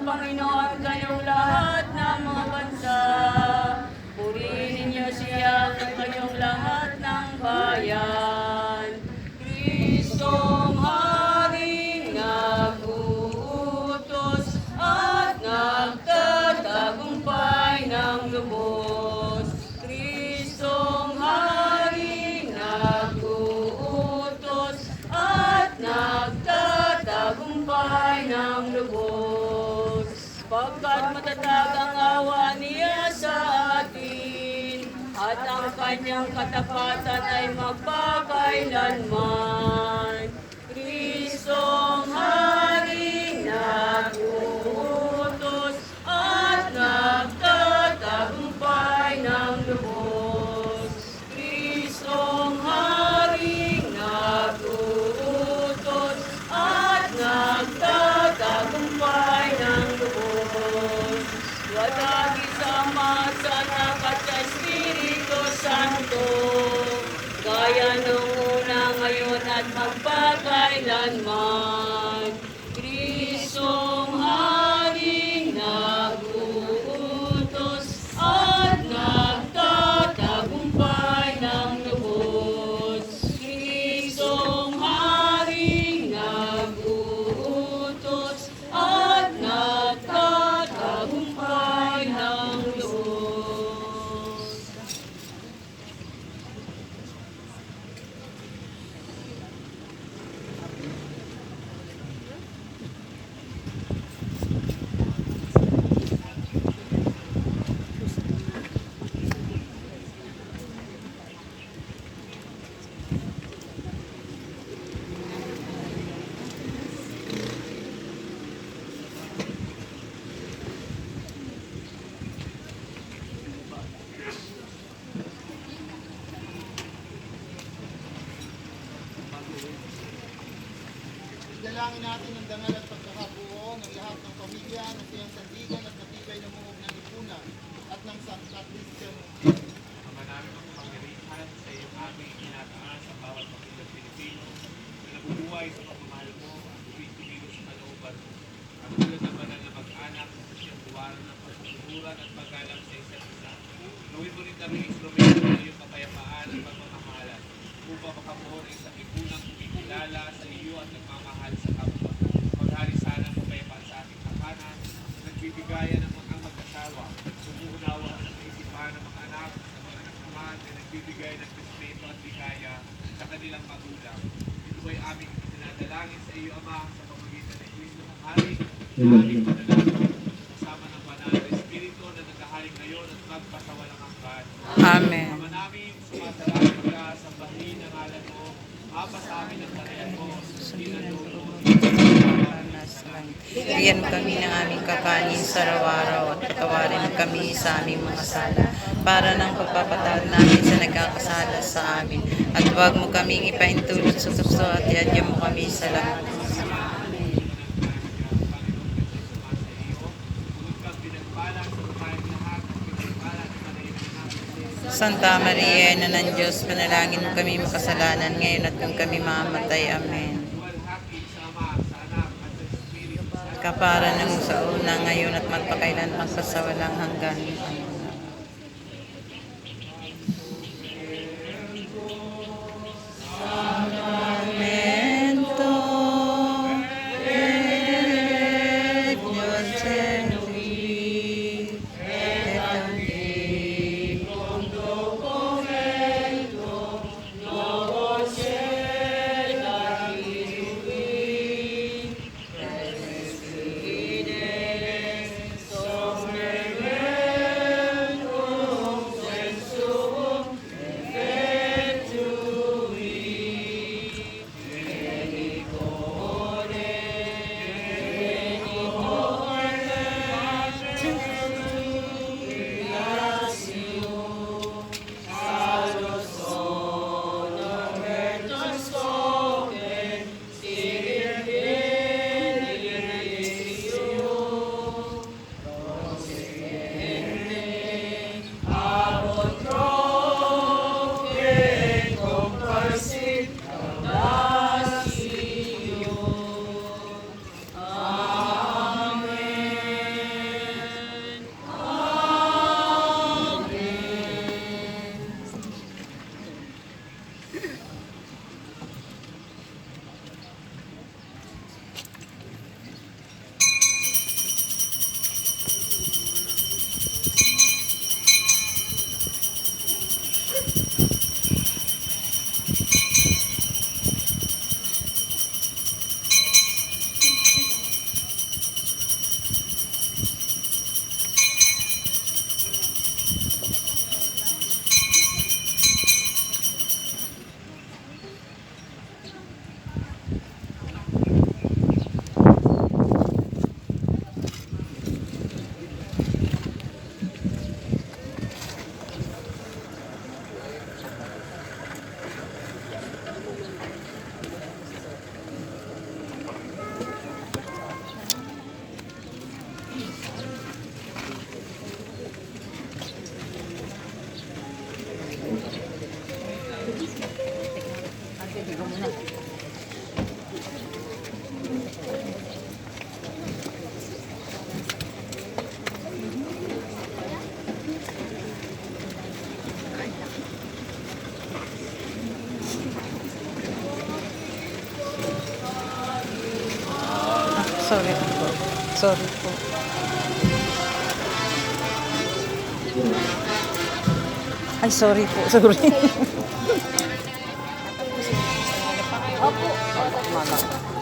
Panginoon kayong lahat ng mga bansa. Purihin ninyo siya at kayong lahat ng bayan. Kristong Haring naguutos at nagtatagumpay ng lubos. Kristong Haring naguutos at nagtatagumpay ng lubos. Pagkat matatag ang awa niya sa atin, at ang kanyang katapatan ay magpakailanman. Kristong Haring naguutos at nagtatagumpay ng lubos. Kristong Haring naguutos at nagtatagumpay ng lubos. Wadagi sama sa anak at sa Espiritu Santo, gaya nung una, ngayon at magpakailanman. Kristong Haring naguutos at nagtatagumpay ng lubos. Kristong Haring naguutos at nagtatagumpay ng lubos. Dalangin natin ang dangal at pagkakabuo ng lahat ng pamilya na siyang sandigan at matibay na muog ng lipunan at ng Santa Cristian. Ama namin ang kapangyarihan sa iyong aming inataas sa bawat pamilyang Pilipino na nabubuhay sa pagmamahal mo at tuwid-tuwid sa kalooban mo. At tulad ng banal na mag-anak sa siyang tuwaran ng pagsusuran at paggalang sa isa't isa. Gawin mo rin kami instrumento ng iyong kapayapaan at pagmamahalan upang makabuo ng isang lipunang kumikilala sa iyo at nagmamahal sa kapwa. Maghari sana ang kapayapaan sa ating tahanan, nagbibigayan ng mga mag-asawa, sumuunawa sa isipan ng mga anak, ng mga anak naman, na nagbibigay ng respeto at bigaya sa kanilang magulang. po ay aming itinadalangin sa iyo, Ama, sa pamamagitan ng Kristo ng Hari, na aming panalangin, kasama ng banal na Espiritu na nagkahaling ngayon at magpasawalang hanggan. Amen. Ama namin, sumasalangit ka, sambahin ang ngalan mo, Ama sa amin ang tanayan mo, sundin ang loob mo, Bigyan mo kami ng aming kakanin sa araw-araw at patawarin mo kami sa aming mga sala para ng pagpapatawad namin sa nagkakasala sa amin. At huwag mo kaming ipahintulot sa tukso at iadya mo kami sa lahat. Santa Maria, Ina ng Diyos, panalangin mo kami makasalanan ngayon at kung kami mamatay. Amen. Kapara ng sa una ngayon at magpakailan hanggang sa walang hanggan. Sacramento et Diocesii et Antiquum Documentum Novos Sorry po. Sorry po. Ay, sorry po. Sorry. Opo.